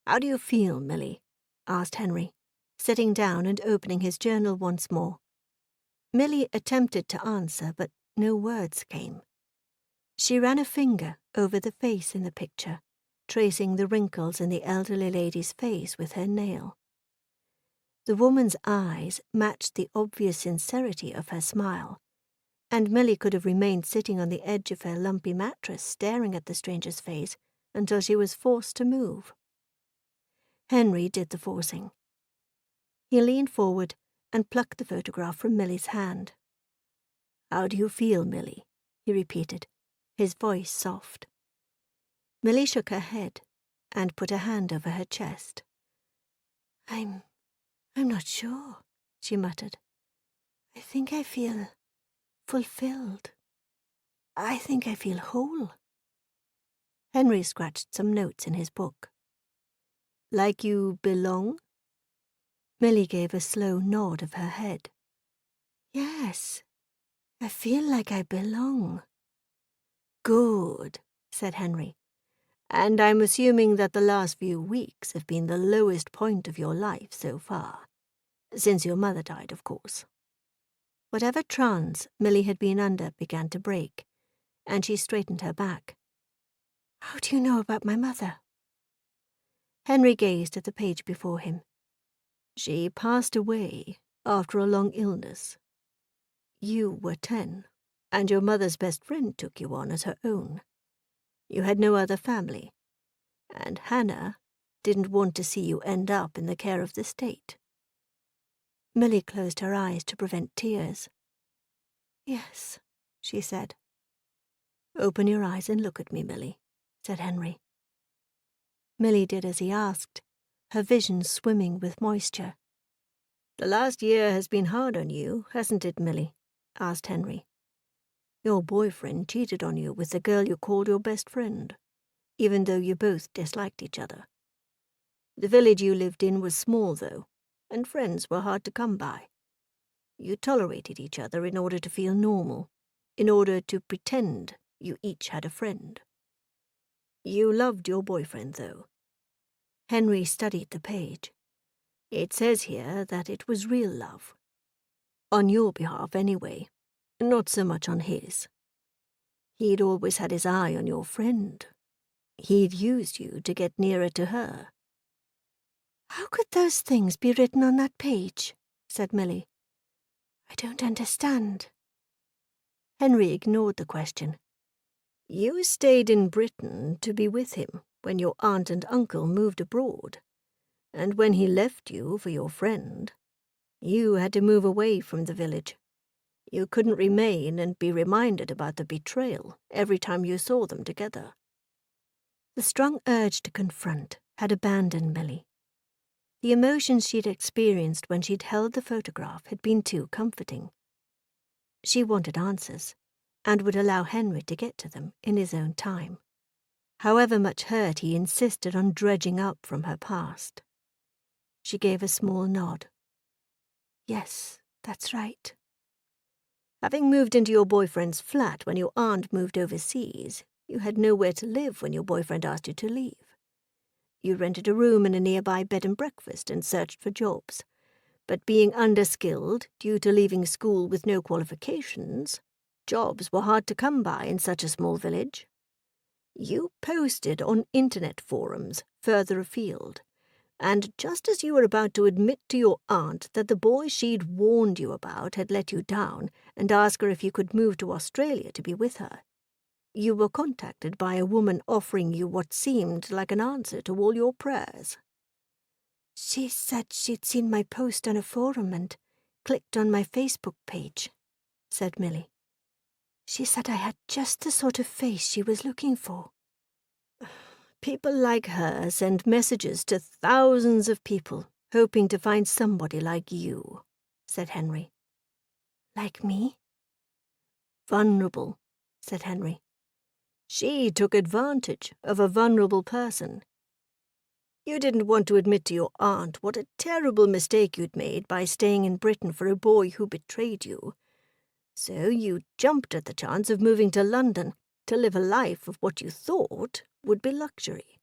"How do you feel, Milly?" asked Henry, sitting down and opening his journal once more. Milly attempted to answer, but no words came. She ran a finger over the face in the picture, tracing the wrinkles in the elderly lady's face with her nail. The woman's eyes matched the obvious sincerity of her smile, and Milly could have remained sitting on the edge of her lumpy mattress staring at the stranger's face until she was forced to move. Henry did the forcing. He leaned forward and plucked the photograph from Milly's hand. "How do you feel, Milly?" he repeated, his voice soft. Milly shook her head and put a hand over her chest. I'm not sure," she muttered. "I think I feel fulfilled. I think I feel whole." Henry scratched some notes in his book. "Like you belong?" Milly gave a slow nod of her head. "Yes, I feel like I belong." "Good," said Henry. "And I'm assuming that the last few weeks have been the lowest point of your life so far. Since your mother died, of course." Whatever trance Milly had been under began to break, and she straightened her back. "How do you know about my mother?" Henry gazed at the page before him. "She passed away after a long illness. You were 10, and your mother's best friend took you on as her own. You had no other family, and Hannah didn't want to see you end up in the care of the state." Milly closed her eyes to prevent tears. "Yes," she said. "Open your eyes and look at me, Milly," said Henry. Milly did as he asked, her vision swimming with moisture. "The last year has been hard on you, hasn't it, Milly?" asked Henry. "Your boyfriend cheated on you with the girl you called your best friend, even though you both disliked each other. The village you lived in was small, though, and friends were hard to come by. You tolerated each other in order to feel normal, in order to pretend you each had a friend. You loved your boyfriend, though." Henry studied the page. "It says here that it was real love. On your behalf, anyway, not so much on his. He'd always had his eye on your friend. He'd used you to get nearer to her." "How could those things be written on that page?" said Milly. "I don't understand." Henry ignored the question. "You stayed in Britain to be with him when your aunt and uncle moved abroad, and when he left you for your friend, you had to move away from the village. You couldn't remain and be reminded about the betrayal every time you saw them together." The strong urge to confront had abandoned Milly. The emotions she'd experienced when she'd held the photograph had been too comforting. She wanted answers, and would allow Henry to get to them in his own time, however much hurt he insisted on dredging up from her past. She gave a small nod. "Yes, that's right." "Having moved into your boyfriend's flat when your aunt moved overseas, you had nowhere to live when your boyfriend asked you to leave. You rented a room in a nearby bed and breakfast and searched for jobs. But being underskilled due to leaving school with no qualifications, jobs were hard to come by in such a small village. You posted on internet forums further afield, and just as you were about to admit to your aunt that the boy she'd warned you about had let you down and ask her if you could move to Australia to be with her, you were contacted by a woman offering you what seemed like an answer to all your prayers." "She said she'd seen my post on a forum and clicked on my Facebook page," said Milly. "She said I had just the sort of face she was looking for." "People like her send messages to thousands of people, hoping to find somebody like you," said Henry. "Like me?" "Vulnerable," said Henry. "She took advantage of a vulnerable person. You didn't want to admit to your aunt what a terrible mistake you'd made by staying in Britain for a boy who betrayed you. So you jumped at the chance of moving to London to live a life of what you thought would be luxury.